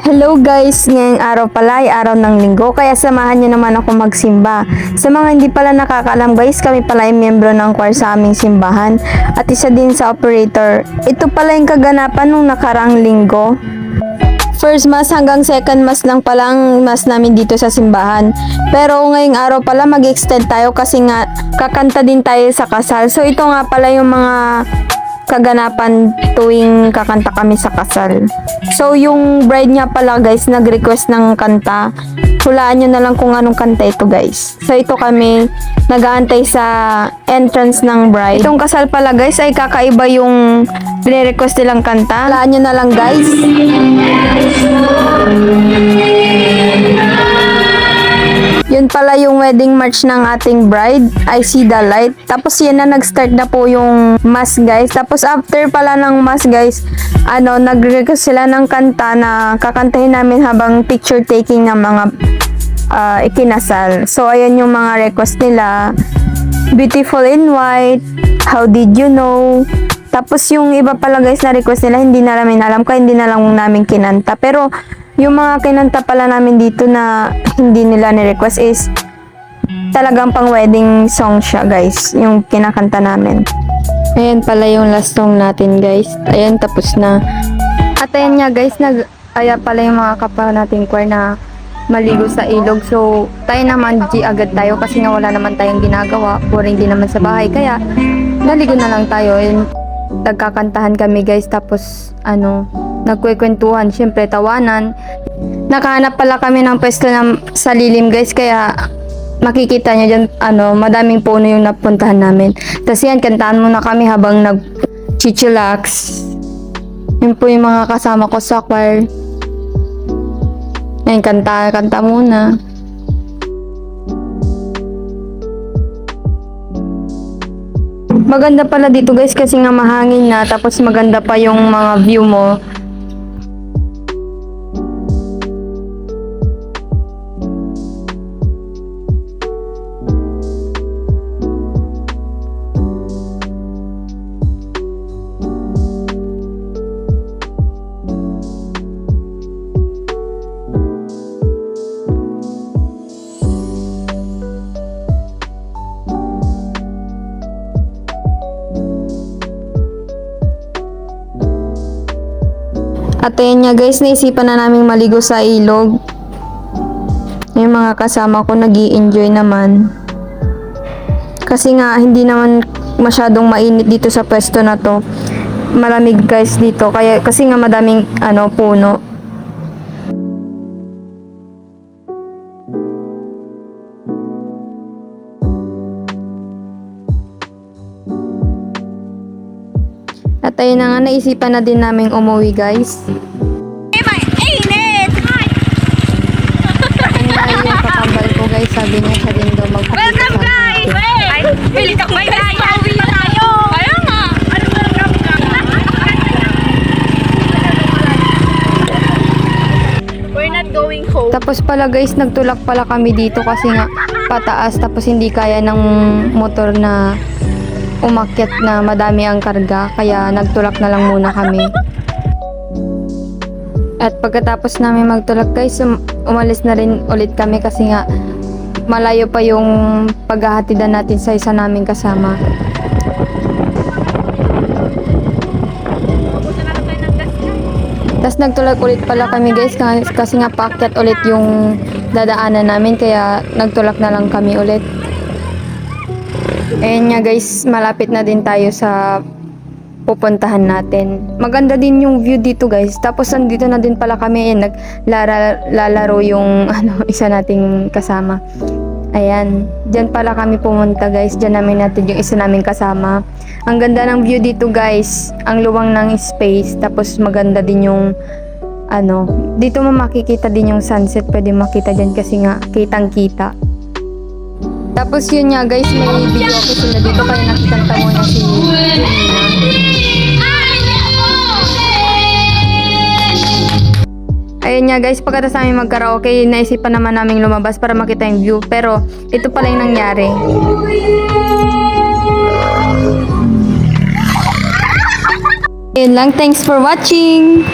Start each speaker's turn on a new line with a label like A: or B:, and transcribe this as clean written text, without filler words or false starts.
A: Hello guys! Ngayong araw pala ay araw ng linggo kaya samahan niyo naman ako magsimba. Sa mga hindi pala nakakaalam guys, kami pala ay miyembro ng choir sa aming simbahan at isa din sa operator. Ito pala yung kaganapan nung nakaraang linggo. First mass hanggang second mass lang pala ang mass namin dito sa simbahan. Pero ngayong araw pala mag-extend tayo kasi nga kakanta din tayo sa kasal. So ito nga pala yung mga kaganapan tuwing kakanta kami sa kasal. So yung bride niya pala guys nag-request ng kanta. Hulaan nyo na lang kung anong kanta ito guys. So ito kami nag-aantay sa entrance ng bride. Itong kasal pala guys ay kakaiba yung request nilang kanta. Hulaan nyo na lang guys. Yun pala yung wedding march ng ating bride, I See the Light. Tapos yan na, nag-start na po yung mass guys. Tapos after pala ng mass guys, nag-request sila ng kanta na kakantahin namin habang picture taking ng mga ikinasal. So ayan yung mga request nila. Beautiful in White, How Did You Know. Tapos yung iba pala guys na request nila, hindi na namin alam kaya hindi na lang namin kinanta. Pero yung mga kinanta pala namin dito na hindi nila ni-request is talagang pang wedding song siya guys, yung kinakanta namin. Ayan pala yung last song natin guys. Ayan, tapos na. At ayan nga guys, aya pala yung mga kapwa nating choir na maligo sa ilog. So tayo naman agad tayo kasi nga wala naman tayong ginagawa, boring din naman sa bahay, kaya naligo na lang tayo. Ayan, nagkakantahan kami guys, tapos nagkwekwentuhan, syempre tawanan. Nakahanap pala kami ng pwesto sa lilim guys, kaya makikita nyo dyan, madaming puno yung napuntahan namin. Tapos yan, kantahan muna kami habang nag-chichilax. Yun po yung mga kasama ko sa choir. Yan, kanta muna. Maganda pala dito guys kasi nga mahangin na, tapos maganda pa yung mga view mo. At ayan nga guys, naisipan na naming maligo sa ilog. Yung mga kasama ko nag-i-enjoy naman. Kasi nga hindi naman masyadong mainit dito sa pwesto na to. Malamig guys dito kasi nga madaming puno. At ayun na nga, naisipan na din naming umuwi guys.
B: Mainit!
A: Ayun na yung kakambal ko guys, sabi niya siya din daw magpapita.
B: Welcome guys! Ay, pilit ako may guys! Pauwi na tayo! Kaya nga! Ano ba welcome ka? We're not going home.
A: Tapos pala guys, nagtulak pala kami dito kasi nga pataas, tapos hindi kaya ng motor na umakyat na madami ang karga, kaya nagtulak na lang muna kami. At pagkatapos namin magtulak guys, umalis na rin ulit kami kasi nga malayo pa yung paghahatidan natin sa isa naming kasama. Tapos nagtulak ulit pala kami guys kasi nga paakyat ulit yung dadaanan namin, kaya nagtulak na lang kami ulit. Ayan nga guys, malapit na din tayo sa pupuntahan natin. Maganda din yung view dito guys. Tapos andito na din pala kami, naglalaro yung isa nating kasama. Ayan, dyan pala kami pumunta guys. Dyan namin natin yung isa naming kasama. Ang ganda ng view dito guys. Ang luwang ng space. Tapos maganda din yung dito mo makikita din yung sunset. Pwede makita dyan kasi nga kitang kita. Tapos yun nga guys, may video ako sila dito kaya nakikanta muna si Lina. Ayun nga guys, pagkatapos namin mag-karaoke, naisipan naman namin lumabas para makita yung view. Pero ito pala yung nangyari. Ayun lang, thanks for watching!